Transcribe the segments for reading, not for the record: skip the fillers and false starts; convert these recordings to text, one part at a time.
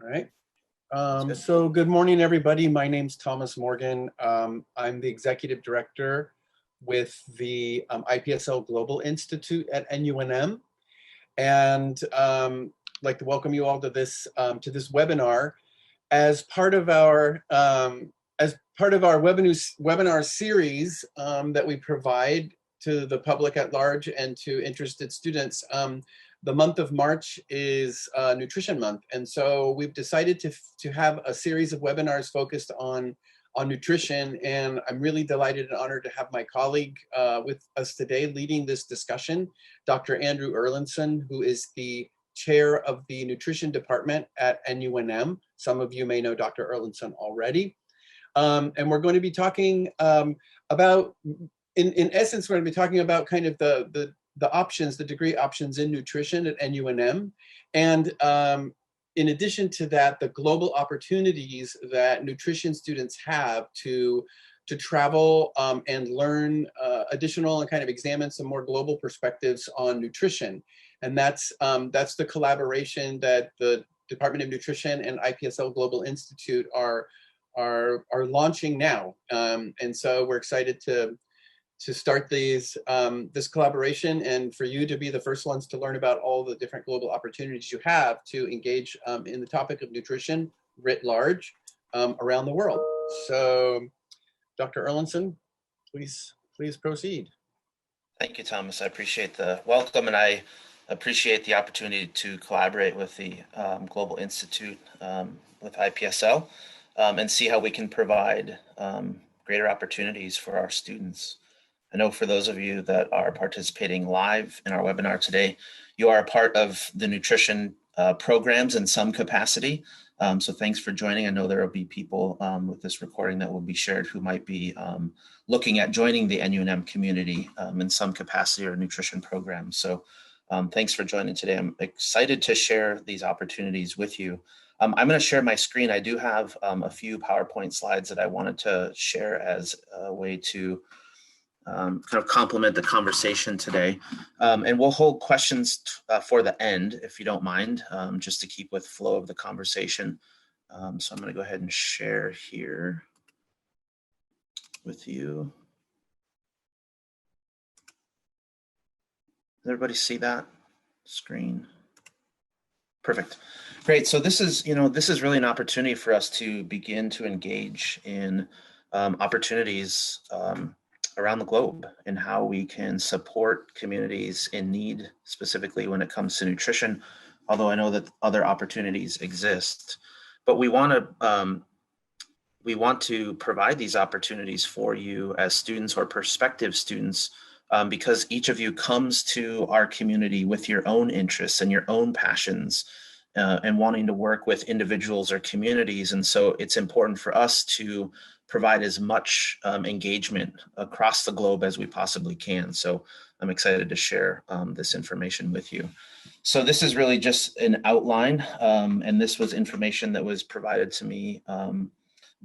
All right. Good. So good morning, everybody. My name's Thomas Morgan. I'm the executive director with the IPSL Global Institute at NUNM, and I'd like to welcome you all to this webinar as part of our webinar series that we provide to the public at large and to interested students. The month of March is Nutrition Month, and so we've decided to have a series of webinars focused on nutrition. And I'm really delighted and honored to have my colleague with us today leading this discussion, Dr. Andrew Erlandson, who is the chair of the nutrition department at NUNM. Some of you may know Dr. Erlandson already. And we're going to be talking about, in essence, we're going to be talking about kind of the options, the degree options in nutrition at NUNM. And in addition to that, the global opportunities that nutrition students have to travel and learn additional and kind of examine some more global perspectives on nutrition. And that's the collaboration that the Department of Nutrition and IPSL Global Institute are launching now. And so we're excited to start this collaboration, and for you to be the first ones to learn about all the different global opportunities you have to engage in the topic of nutrition writ large around the world. So, Dr. Erlandson, please proceed. Thank you, Thomas. I appreciate the welcome, and I appreciate the opportunity to collaborate with the Global Institute with IPSL and see how we can provide greater opportunities for our students. I know for those of you that are participating live in our webinar today, you are a part of the nutrition programs in some capacity. So thanks for joining. I know there will be people with this recording that will be shared who might be looking at joining the NUNM community in some capacity or nutrition programs. So thanks for joining today. I'm excited to share these opportunities with you. I'm going to share my screen. I do have a few PowerPoint slides that I wanted to share as a way to kind of complement the conversation today. And we'll hold questions for the end, if you don't mind, just to keep with flow of the conversation. So I'm going to go ahead and share here with you. Does everybody see that screen? Perfect. Great. So this is really an opportunity for us to begin to engage in opportunities around the globe and how we can support communities in need, specifically when it comes to nutrition, although I know that other opportunities exist. But we want to provide these opportunities for you as students or prospective students because each of you comes to our community with your own interests and your own passions and wanting to work with individuals or communities. And so it's important for us to provide as much engagement across the globe as we possibly can. So I'm excited to share this information with you. So this is really just an outline, and this was information that was provided to me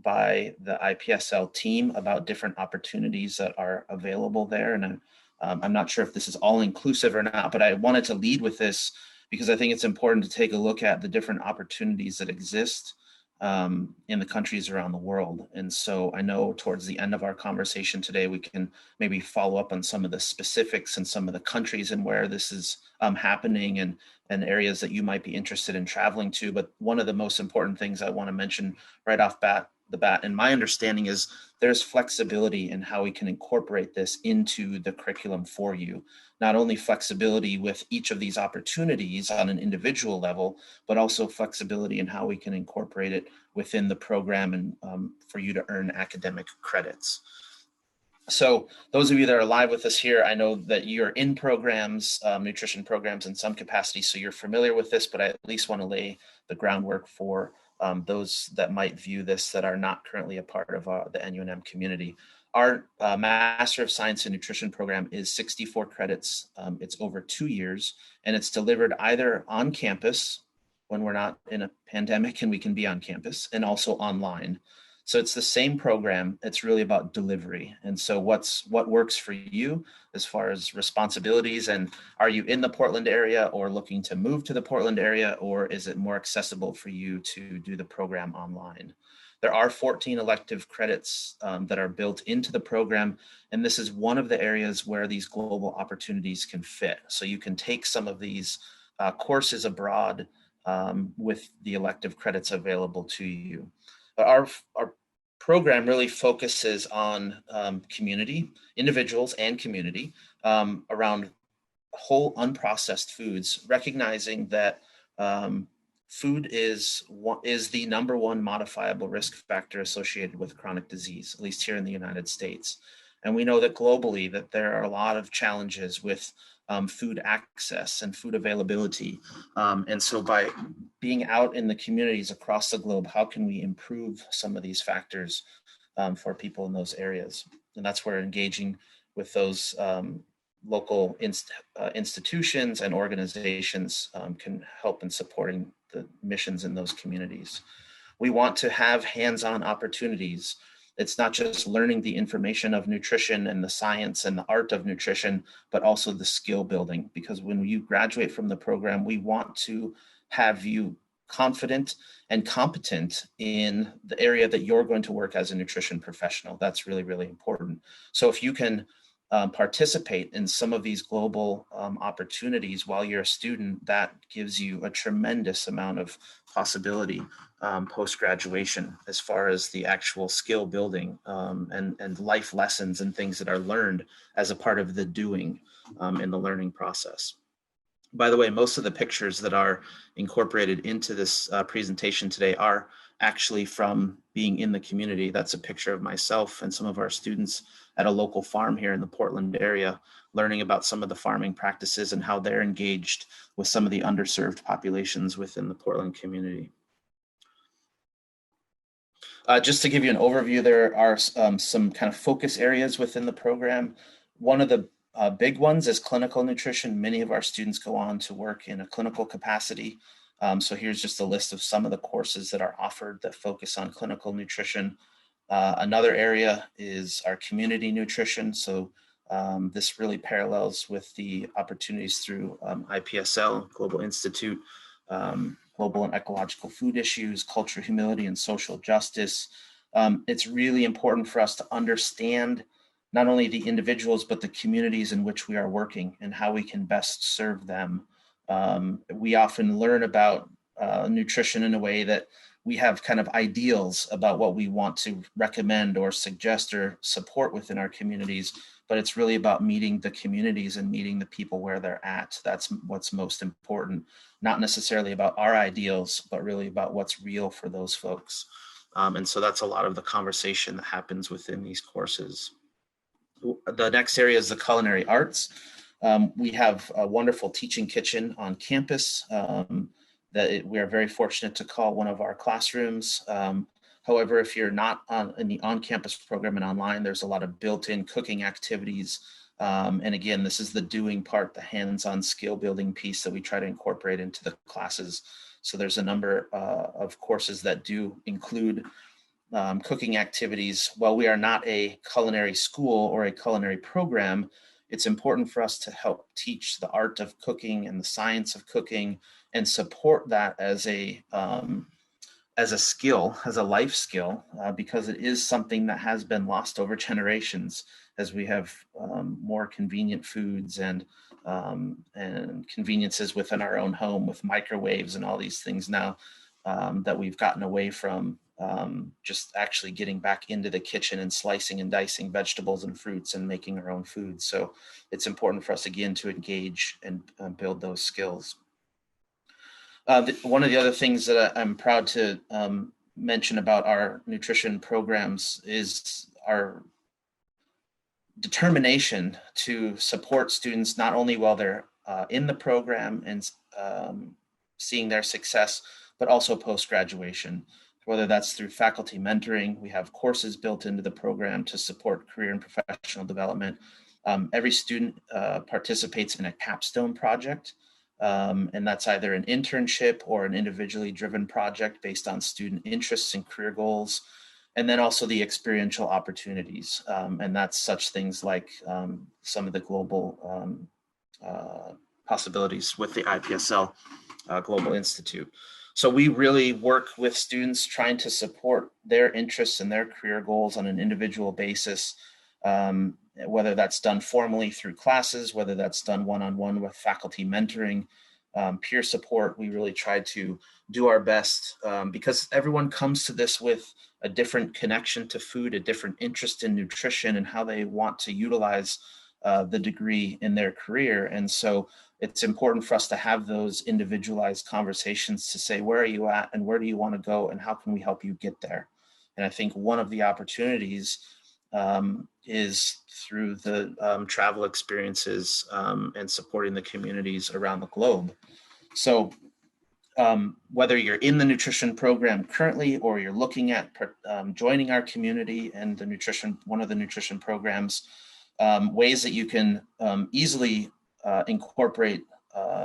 by the IPSL team about different opportunities that are available there. And I'm not sure if this is all inclusive or not, but I wanted to lead with this because I think it's important to take a look at the different opportunities that exist in the countries around the world. And so I know towards the end of our conversation today, we can maybe follow up on some of the specifics and some of the countries and where this is happening and areas that you might be interested in traveling to. But one of the most important things I want to mention right off the bat, and my understanding is there's flexibility in how we can incorporate this into the curriculum for you. Not only flexibility with each of these opportunities on an individual level, but also flexibility in how we can incorporate it within the program and for you to earn academic credits. So those of you that are live with us here, I know that you're in programs, nutrition programs in some capacity, so you're familiar with this, but I at least want to lay the groundwork for those that might view this that are not currently a part of the NUNM community. Our Master of Science in Nutrition program is 64 credits. It's over 2 years, and it's delivered either on campus when we're not in a pandemic and we can be on campus, and also online. So it's the same program. It's really about delivery. And so what works for you as far as responsibilities, and are you in the Portland area or looking to move to the Portland area, or is it more accessible for you to do the program online? There are 14 elective credits that are built into the program, and this is one of the areas where these global opportunities can fit. So you can take some of these courses abroad with the elective credits available to you. Our program really focuses on community, individuals and community around whole unprocessed foods, recognizing that food is the number one modifiable risk factor associated with chronic disease, at least here in the United States. And we know that globally that there are a lot of challenges with food access and food availability. And so by being out in the communities across the globe, how can we improve some of these factors for people in those areas? And that's where engaging with those local institutions and organizations can help in supporting the missions in those communities. We want to have hands-on opportunities. It's not just learning the information of nutrition and the science and the art of nutrition, but also the skill building. Because when you graduate from the program, we want to have you confident and competent in the area that you're going to work as a nutrition professional. That's really, really important. So if you can participate in some of these global opportunities while you're a student, that gives you a tremendous amount of possibility post-graduation as far as the actual skill building and life lessons and things that are learned as a part of the doing in the learning process. By the way, most of the pictures that are incorporated into this presentation today are actually from being in the community. That's a picture of myself and some of our students at a local farm here in the Portland area, learning about some of the farming practices and how they're engaged with some of the underserved populations within the Portland community. Just to give you an overview, there are some kind of focus areas within the program. One of the big ones is clinical nutrition. Many of our students go on to work in a clinical capacity. So here's just a list of some of the courses that are offered that focus on clinical nutrition. Another area is our community nutrition. So this really parallels with the opportunities through IPSL, Global Institute, Global and Ecological Food Issues, Culture, Humility, and Social Justice. It's really important for us to understand not only the individuals, but the communities in which we are working and how we can best serve them. We often learn about nutrition in a way that we have kind of ideals about what we want to recommend or suggest or support within our communities, but it's really about meeting the communities and meeting the people where they're at. That's what's most important, not necessarily about our ideals, but really about what's real for those folks. And so that's a lot of the conversation that happens within these courses. The next area is the Culinary Arts. We have a wonderful teaching kitchen on campus that we are very fortunate to call one of our classrooms. However, if you're not in the on-campus program and online, there's a lot of built-in cooking activities. And again, this is the doing part, the hands-on skill building piece that we try to incorporate into the classes. So there's a number of courses that do include cooking activities. While we are not a culinary school or a culinary program, it's important for us to help teach the art of cooking and the science of cooking and support that as a skill, as a life skill, because it is something that has been lost over generations as we have more convenient foods and conveniences within our own home with microwaves and all these things now that we've gotten away from just actually getting back into the kitchen and slicing and dicing vegetables and fruits and making our own food. So it's important for us again to engage and build those skills. One of the other things that I'm proud to mention about our nutrition programs is our determination to support students not only while they're in the program and seeing their success, but also post-graduation, whether that's through faculty mentoring. We have courses built into the program to support career and professional development. Every student participates in a capstone project. And that's either an internship or an individually driven project based on student interests and career goals. And then also the experiential opportunities. And that's such things like some of the global possibilities with the IPSL Global Institute. So we really work with students trying to support their interests and their career goals on an individual basis, whether that's done formally through classes, whether that's done one-on-one with faculty mentoring, peer support. We really try to do our best because everyone comes to this with a different connection to food, a different interest in nutrition and how they want to utilize the degree in their career. And so it's important for us to have those individualized conversations to say, where are you at and where do you want to go and how can we help you get there? And I think one of the opportunities is through the travel experiences and supporting the communities around the globe. So whether you're in the nutrition program currently or you're looking at joining our community and the nutrition, one of the nutrition programs, ways that you can easily incorporate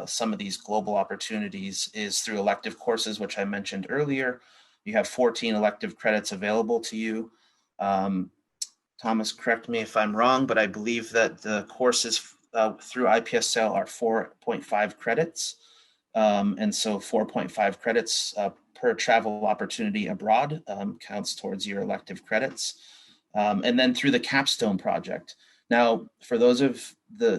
some of these global opportunities is through elective courses, which I mentioned earlier. You have 14 elective credits available to you. Thomas, correct me if I'm wrong, but I believe that the courses through IPSL are 4.5 credits. And so 4.5 credits per travel opportunity abroad counts towards your elective credits. And then through the capstone project. Now, for those of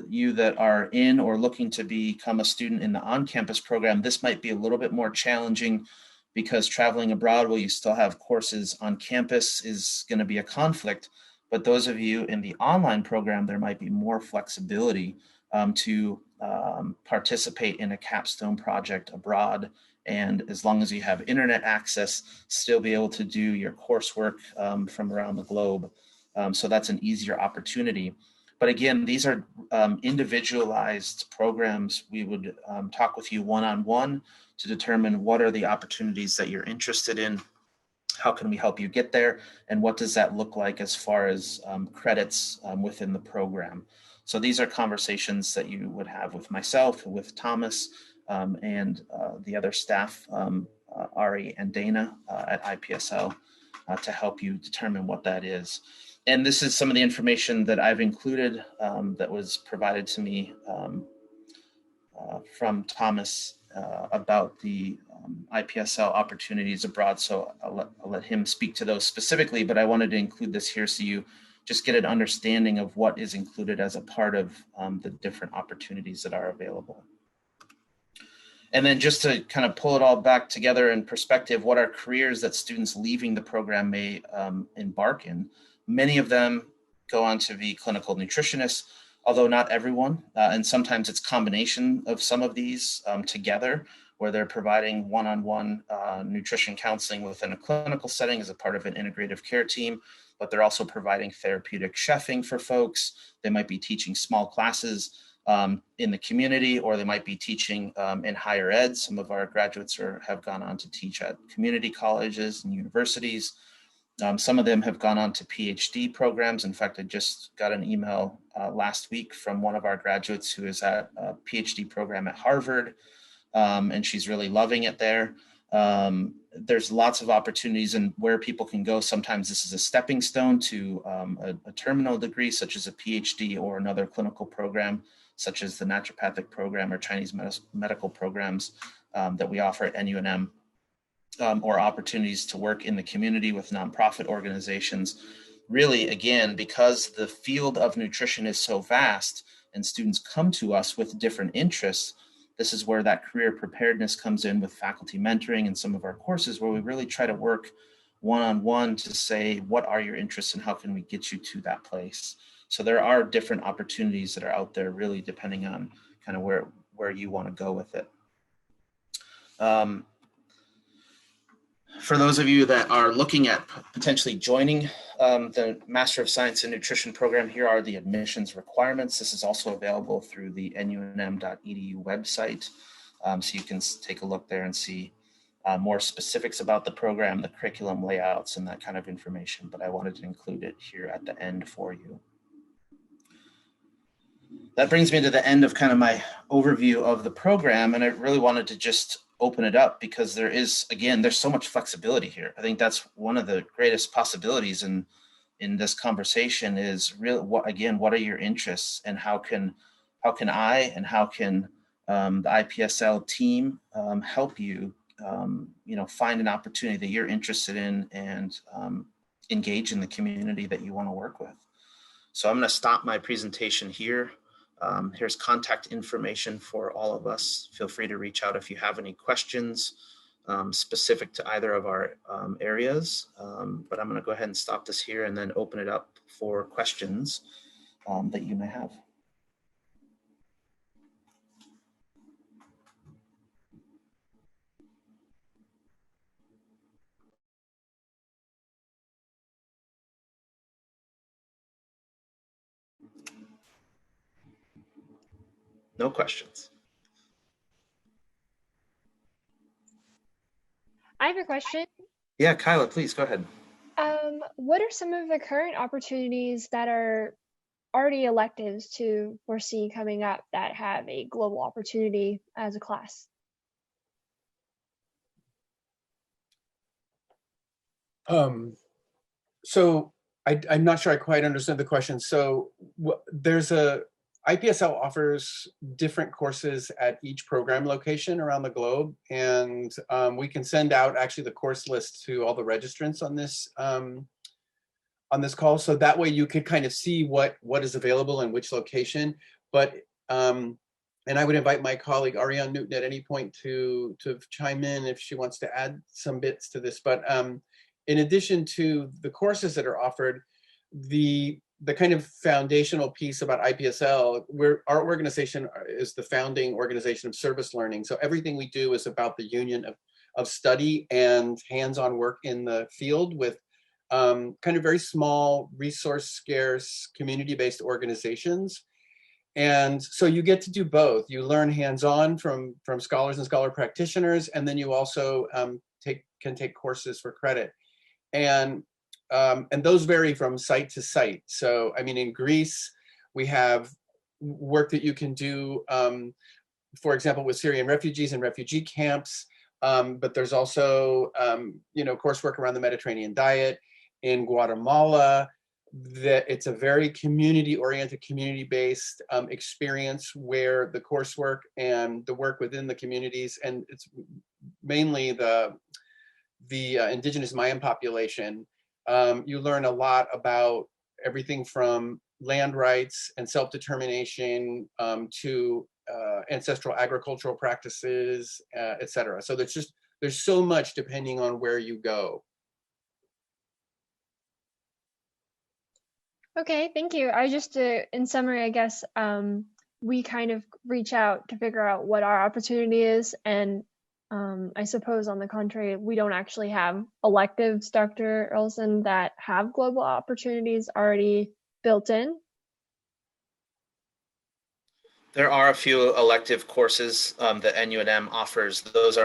you that are in or looking to become a student in the on-campus program, this might be a little bit more challenging because traveling abroad while you still have courses on campus is going to be a conflict. But those of you in the online program, there might be more flexibility to participate in a capstone project abroad. And as long as you have internet access, still be able to do your coursework from around the globe. So that's an easier opportunity. But again, these are individualized programs. We would talk with you one-on-one to determine what are the opportunities that you're interested in, how can we help you get there, and what does that look like as far as credits within the program. So these are conversations that you would have with myself, with Thomas, and the other staff, Ari and Dana at IPSL, to help you determine what that is. And this is some of the information that I've included that was provided to me from Thomas about the IPSL opportunities abroad. So I'll let him speak to those specifically, but I wanted to include this here so you just get an understanding of what is included as a part of the different opportunities that are available. And then just to kind of pull it all back together in perspective, what are careers that students leaving the program may embark in? Many of them go on to be clinical nutritionists, although not everyone. And sometimes it's combination of some of these together, where they're providing one-on-one nutrition counseling within a clinical setting as a part of an integrative care team, but they're also providing therapeutic chefing for folks. They might be teaching small classes in the community, or they might be teaching in higher ed. Some of our graduates have gone on to teach at community colleges and universities. Some of them have gone on to PhD programs. In fact, I just got an email last week from one of our graduates who is at a PhD program at Harvard, and she's really loving it there. There's lots of opportunities and where people can go. Sometimes this is a stepping stone to a terminal degree, such as a PhD or another clinical program, such as the naturopathic program or Chinese medical programs that we offer at NUNM. Or opportunities to work in the community with nonprofit organizations. Really, again, because the field of nutrition is so vast and students come to us with different interests, this is where that career preparedness comes in with faculty mentoring and some of our courses, where we really try to work one-on-one to say, what are your interests and how can we get you to that place? So there are different opportunities that are out there, really depending on kind of where you want to go with it. For those of you that are looking at potentially joining the Master of Science in Nutrition program, here are the admissions requirements. This is also available through the nunm.edu website. So you can take a look there and see more specifics about the program, the curriculum layouts, and that kind of information. But I wanted to include it here at the end for you. That brings me to the end of kind of my overview of the program. And I really wanted to just open it up, because there is, again, there's so much flexibility here. I think that's one of the greatest possibilities in this conversation is real. What are your interests, and how can I and how can the IPSL team help you, find an opportunity that you're interested in, and engage in the community that you want to work with. So I'm going to stop my presentation here. Here's contact information for all of us. Feel free to reach out if you have any questions specific to either of our areas. But I'm going to go ahead and stop this here and then open it up for questions that you may have. No questions. I have a question. Yeah, Kyla, please go ahead. What are some of the current opportunities that are already electives to foresee coming up that have a global opportunity as a class? So I'm not sure I quite understand the question. So there's IPSL offers different courses at each program location around the globe, and we can send out actually the course list to all the registrants on this call, so that way you could kind of see what is available in which location. But and I would invite my colleague Ariane Newton at any point to chime in if she wants to add some bits to this. But in addition to the courses that are offered, the kind of foundational piece about IPSL, our organization is the founding organization of service learning. So everything we do is about the union of study and hands-on work in the field with kind of very small, resource-scarce, community-based organizations. And so you get to do both. You learn hands-on from scholars and scholar practitioners, and then you also can take courses for credit. And those vary from site to site. So, I mean, in Greece, we have work that you can do, for example, with Syrian refugees and refugee camps. But there's also, coursework around the Mediterranean diet. In Guatemala, that it's a very community-oriented, community-based experience where the coursework and the work within the communities, and it's mainly the indigenous Mayan population. You learn a lot about everything from land rights and self-determination to ancestral agricultural practices, et cetera. So there's so much depending on where you go. Okay, thank you. I just, in summary, I guess we kind of reach out to figure out what our opportunity is, and I suppose on the contrary, we don't actually have electives, Dr. Earlson, that have global opportunities already built in. There are a few elective courses that NUNM offers. Those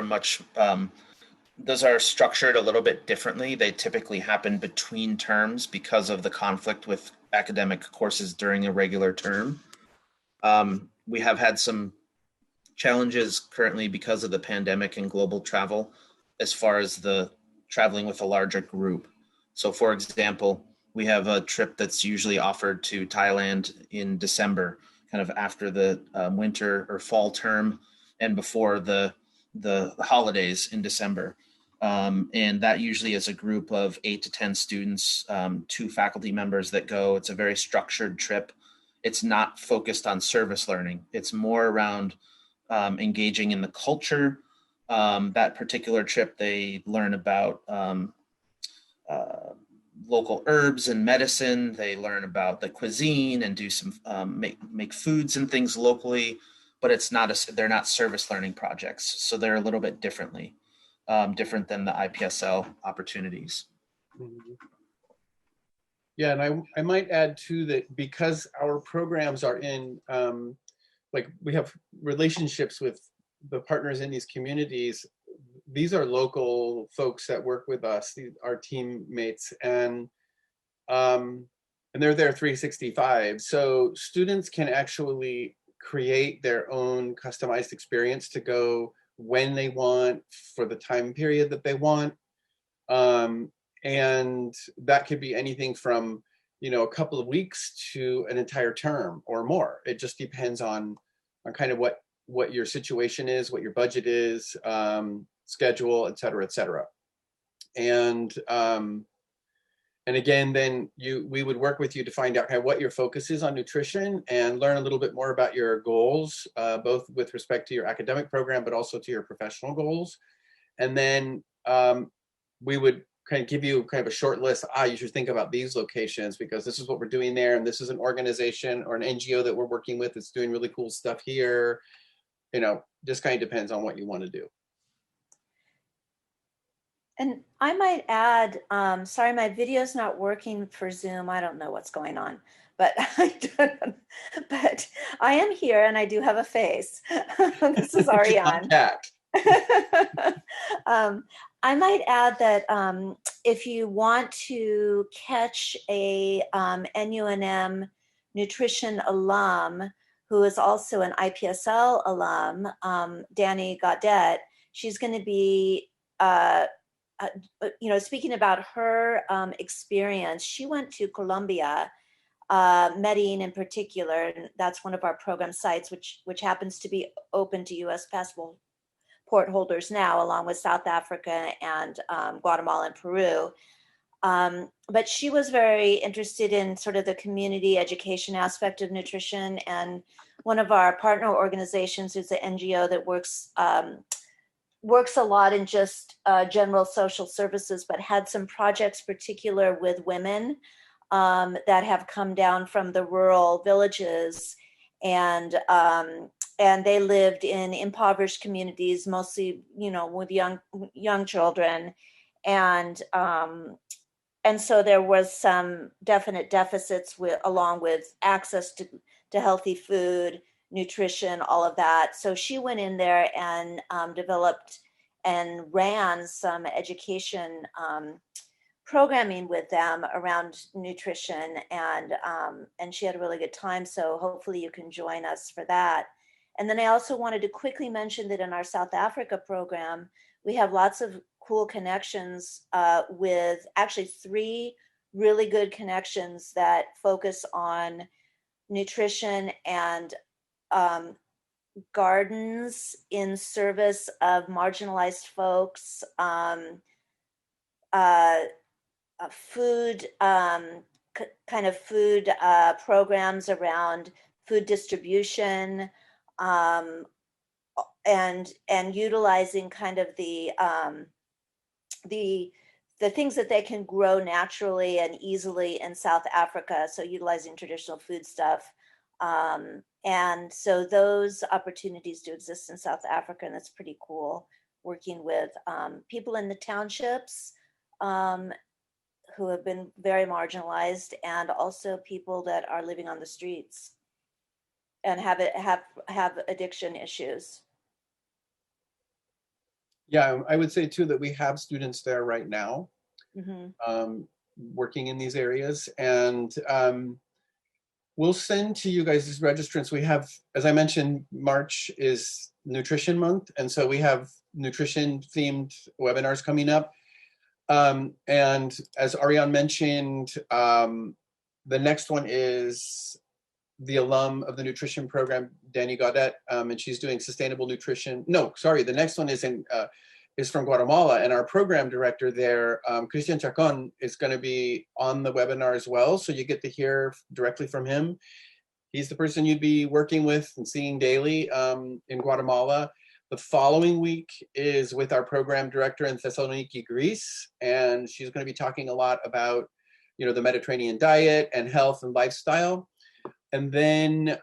are structured a little bit differently. They typically happen between terms because of the conflict with academic courses during a regular term. We have had some challenges currently because of the pandemic and global travel as far as the traveling with a larger group. So for example, we have a trip that's usually offered to Thailand in December, kind of after the winter or fall term and before the holidays in December. And that usually is a group of 8 to 10 students, 2 faculty members that go. It's a very structured trip. It's not focused on service learning. It's more around engaging in the culture. That particular trip, they learn about local herbs and medicine. They learn about the cuisine and do some make foods and things locally, but they're not service learning projects. So they're a little bit different than the IPSL opportunities. Mm-hmm. Yeah, and I might add too that because our programs are in, we have relationships with the partners in these communities. These are local folks that work with us, our teammates, and they're there 365. So students can actually create their own customized experience to go when they want, for the time period that they want. And that could be anything from, a couple of weeks to an entire term or more. It just depends on kind of what your situation is, what your budget is, schedule, et cetera, et cetera. And again, then we would work with you to find out kind of what your focus is on nutrition and learn a little bit more about your goals, both with respect to your academic program, but also to your professional goals. And then we would kind of give you kind of a short list. You should think about these locations because this is what we're doing there. And this is an organization or an NGO that we're working with that's doing really cool stuff here. Just kind of depends on what you want to do. And I might add, sorry, my video's not working for Zoom. I don't know what's going on, but but I am here and I do have a face. This is Ariane. I might add that if you want to catch a NUNM nutrition alum who is also an IPSL alum, Danny Gaudet, she's going to be speaking about her experience. She went to Colombia, Medellin in particular, and that's one of our program sites, which happens to be open to U.S. passport holders now, along with South Africa and Guatemala and Peru. But she was very interested in sort of the community education aspect of nutrition, and one of our partner organizations is an NGO that works a lot in just general social services, but had some projects particular with women that have come down from the rural villages, and they lived in impoverished communities, mostly, with young children, and so there was some definite deficits along with access to healthy food, nutrition, all of that. So she went in there and developed and ran some education programming with them around nutrition, and she had a really good time. So hopefully you can join us for that. And then I also wanted to quickly mention that in our South Africa program, we have lots of cool connections with actually 3 really good connections that focus on nutrition and gardens in service of marginalized folks, food, kind of food programs around food distribution, and utilizing kind of the things that they can grow naturally and easily in South Africa. So utilizing traditional food stuff. And so those opportunities do exist in South Africa, and that's pretty cool, working with people in the townships who have been very marginalized, and also people that are living on the streets and have addiction issues. Yeah, I would say too that we have students there right now, Mm-hmm. Working in these areas, and we'll send to you guys as registrants. We have, as I mentioned, March is Nutrition Month, and so we have nutrition-themed webinars coming up. And as Ariane mentioned, the next one is the alum of the nutrition program, Danny Gaudet, and she's doing sustainable nutrition. No, sorry, the next one is from Guatemala, and our program director there, Christian Chacon, is going to be on the webinar as well, so you get to hear directly from him. He's the person you'd be working with and seeing daily in Guatemala. The following week is with our program director in Thessaloniki, Greece, and she's going to be talking a lot about, the Mediterranean diet and health and lifestyle. And then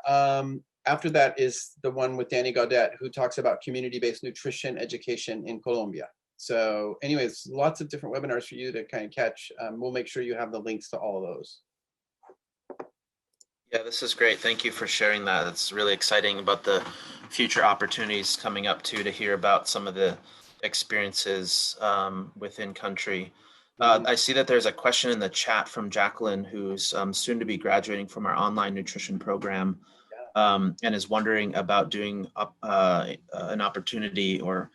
after that is the one with Danny Gaudet, who talks about community-based nutrition education in Colombia. So anyways, lots of different webinars for you to kind of catch. We'll make sure you have the links to all of those. Yeah, this is great. Thank you for sharing that. It's really exciting about the future opportunities coming up too, to hear about some of the experiences within country. I see that there's a question in the chat from Jacqueline, who's soon to be graduating from our online nutrition program. and is wondering about doing an opportunity or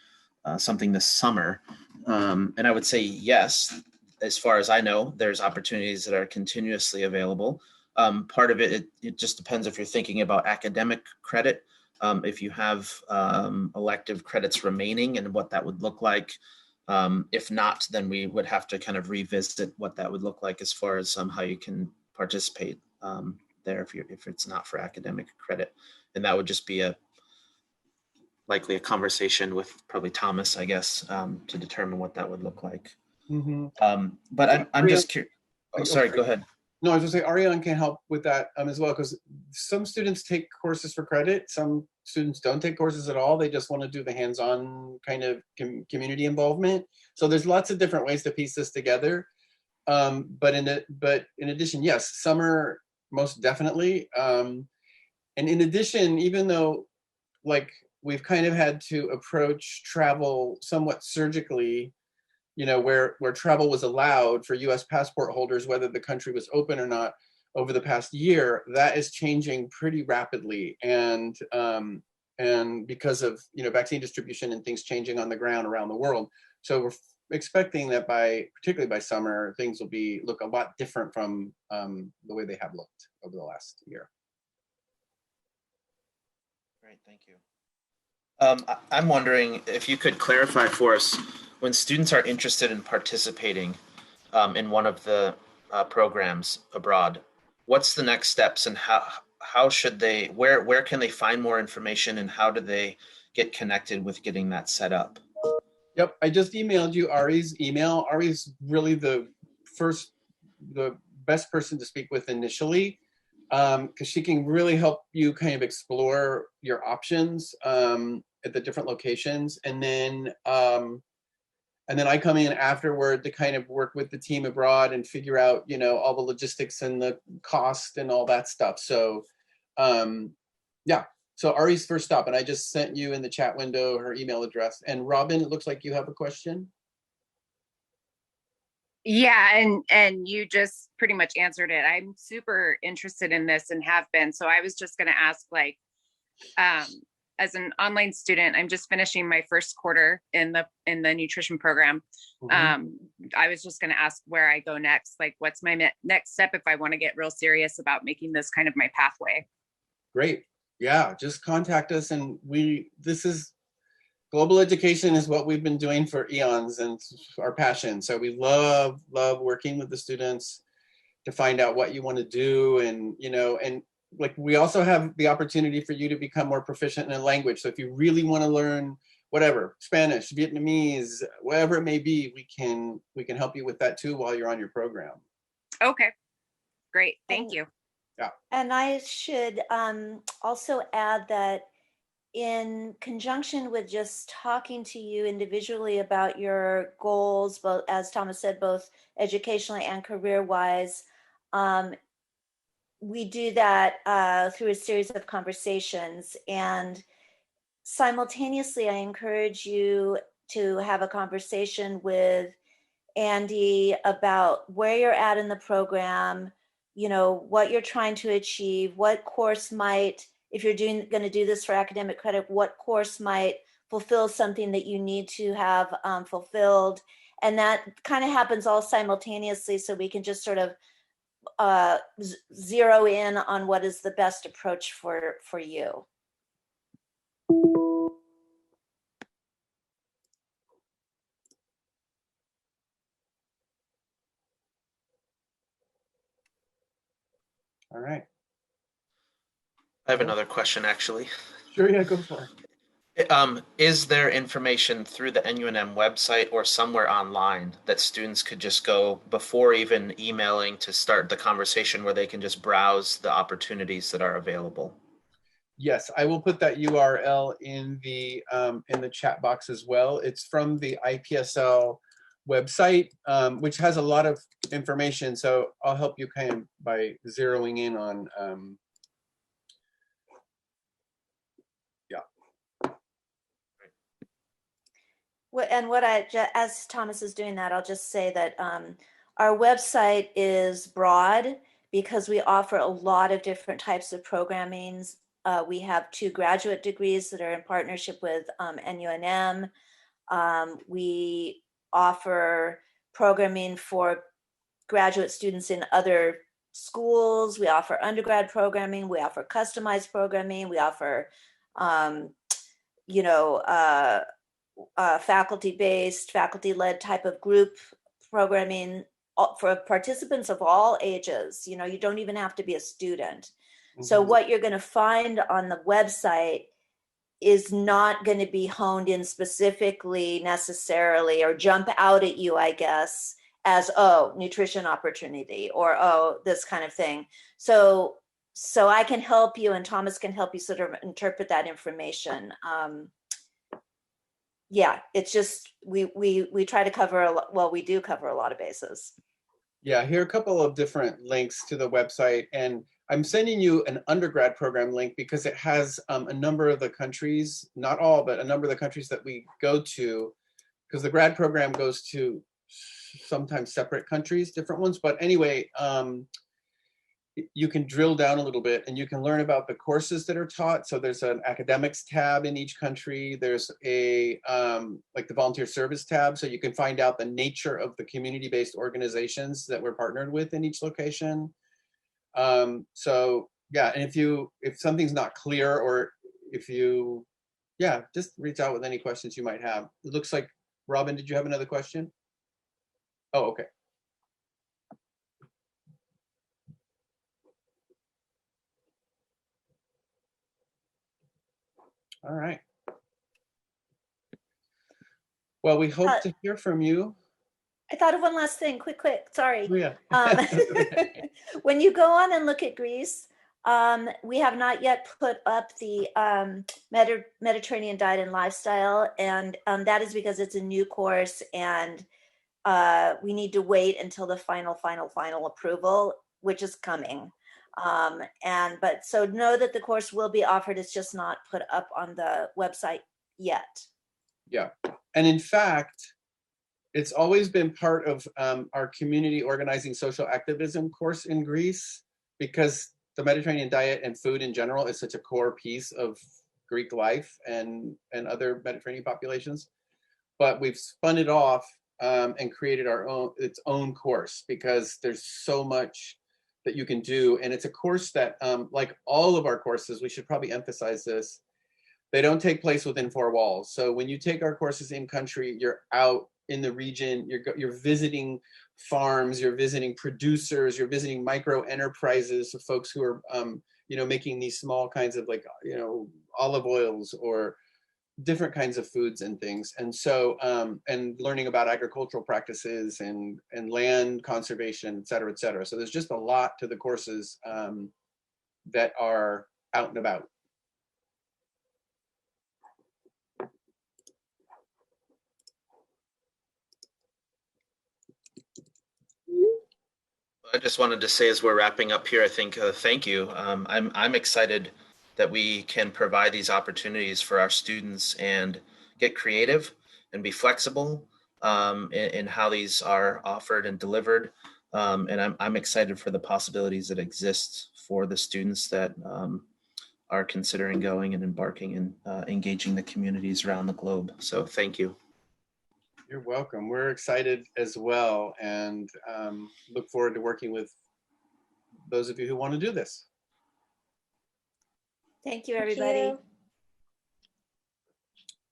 something this summer. And I would say yes. As far as I know, there's opportunities that are continuously available. Part of it just depends if you're thinking about academic credit, if you have elective credits remaining and what that would look like. If not, then we would have to kind of revisit what that would look like as far as how you can participate there if it's not for academic credit. And that would just be likely a conversation with probably Thomas, I guess, to determine what that would look like. Mm-hmm. But I'm just curious. Oh, sorry, go ahead. No, I was going to say Ariane can help with that as well, because some students take courses for credit. Some students don't take courses at all. They just want to do the hands-on kind of community involvement. So there's lots of different ways to piece this together. But in addition, yes, summer most definitely. And in addition, even though like we've kind of had to approach travel somewhat surgically, you know, where travel was allowed for US passport holders, whether the country was open or not, over the past year, that is changing pretty rapidly. And because of, you know, vaccine distribution and things changing on the ground around the world. So we're expecting that particularly by summer, things will look a lot different from the way they have looked over the last year. Great, thank you. I'm wondering if you could clarify for us, when students are interested in participating in one of the programs abroad, what's the next steps, and how should they, where can they find more information, and how do they get connected with getting that set up? Yep, I just emailed you Ari's email. Ari's really the best person to speak with initially, because she can really help you kind of explore your options at the different locations. And then I come in afterward to kind of work with the team abroad and figure out, you know, all the logistics and the cost and all that stuff. So yeah, so Ari's first stop, and I just sent you in the chat window her email address. And Robin, it looks like you have a question. Yeah, and you just pretty much answered it. I'm super interested in this and have been. So I was just going to ask, like, as an online student, I'm just finishing my first quarter in the nutrition program. Mm-hmm. I was just going to ask where I go next. Like, what's my next step if I want to get real serious about making this kind of my pathway? Great. Yeah, just contact us, and global education is what we've been doing for eons and our passion. So we love working with the students to find out what you want to do. And, you know, and like we also have the opportunity for you to become more proficient in a language. So if you really want to learn whatever, Spanish, Vietnamese, whatever it may be, we can help you with that too while you're on your program. Okay, great. Thank you. Yeah. And I should also add that in conjunction with just talking to you individually about your goals, both, as Thomas said, both educationally and career-wise, we do that through a series of conversations. And simultaneously, I encourage you to have a conversation with Andy about where you're at in the program, you know, what you're trying to achieve, what course might, if you're going to do this for academic credit, what course might fulfill something that you need to have fulfilled. And that kind of happens all simultaneously, so we can just sort of zero in on what is the best approach for you. All right. I have another question, actually. Sure, yeah, go for it. Is there information through the NUNM website or somewhere online that students could just go before even emailing to start the conversation, where they can just browse the opportunities that are available? Yes, I will put that URL in the chat box as well. It's from the IPSL website, which has a lot of information. So I'll help you kind of by zeroing in on as Thomas is doing that, I'll just say that our website is broad because we offer a lot of different types of programming We have 2 graduate degrees that are in partnership with NUNM. We offer programming for graduate students in other schools. We offer undergrad programming. We offer customized programming. We offer, faculty-based, faculty-led type of group programming for participants of all ages. You know, you don't even have to be a student. So what you're going to find on the website is not going to be honed in specifically necessarily or jump out at you, I guess, as, oh, nutrition opportunity or, oh, this kind of thing. So I can help you and Thomas can help you sort of interpret that information. Yeah, it's just, we try to cover, we do cover a lot of bases. Yeah, here are a couple of different links to the website, and I'm sending you an undergrad program link because it has a number of the countries, not all, but a number of the countries that we go to, because the grad program goes to sometimes separate countries, different ones. But anyway, you can drill down a little bit and you can learn about the courses that are taught. So there's an academics tab in each country. There's a like the volunteer service tab. So you can find out the nature of the community-based organizations that we're partnered with in each location. So yeah, and if something's not clear or if you, yeah, just reach out with any questions you might have. It looks like, Robin, did you have another question? Oh, okay. All right. Well, we hope to hear from you. I thought of one last thing, quick, sorry. Oh, yeah. When you go on and look at Greece, we have not yet put up the Mediterranean diet and lifestyle, and that is because it's a new course and we need to wait until the final approval, which is coming. But so know that the course will be offered, it's just not put up on the website yet. Yeah, and in fact, it's always been part of our community organizing social activism course in Greece, because the Mediterranean diet and food in general is such a core piece of Greek life and other Mediterranean populations. But we've spun it off and created its own course, because there's so much that you can do. And it's a course that, like all of our courses, we should probably emphasize this, they don't take place within 4 walls. So when you take our courses in country, you're out in the region, you're visiting farms, you're visiting producers, you're visiting micro enterprises of folks who are, making these small kinds of olive oils or different kinds of foods and things. And so, and learning about agricultural practices and land conservation, et cetera, et cetera. So there's just a lot to the courses that are out and about. I just wanted to say, as we're wrapping up here, I think thank you. I'm excited that we can provide these opportunities for our students and get creative and be flexible in how these are offered and delivered. And I'm excited for the possibilities that exist for the students that are considering going and embarking and engaging the communities around the globe. So thank you. You're welcome. We're excited as well, and look forward to working with those of you who want to do this. Thank you, everybody. Thank you.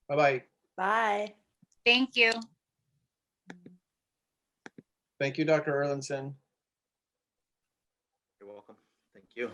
Bye-bye. Bye. Thank you. Thank you, Dr. Erlandson. You're welcome. Thank you.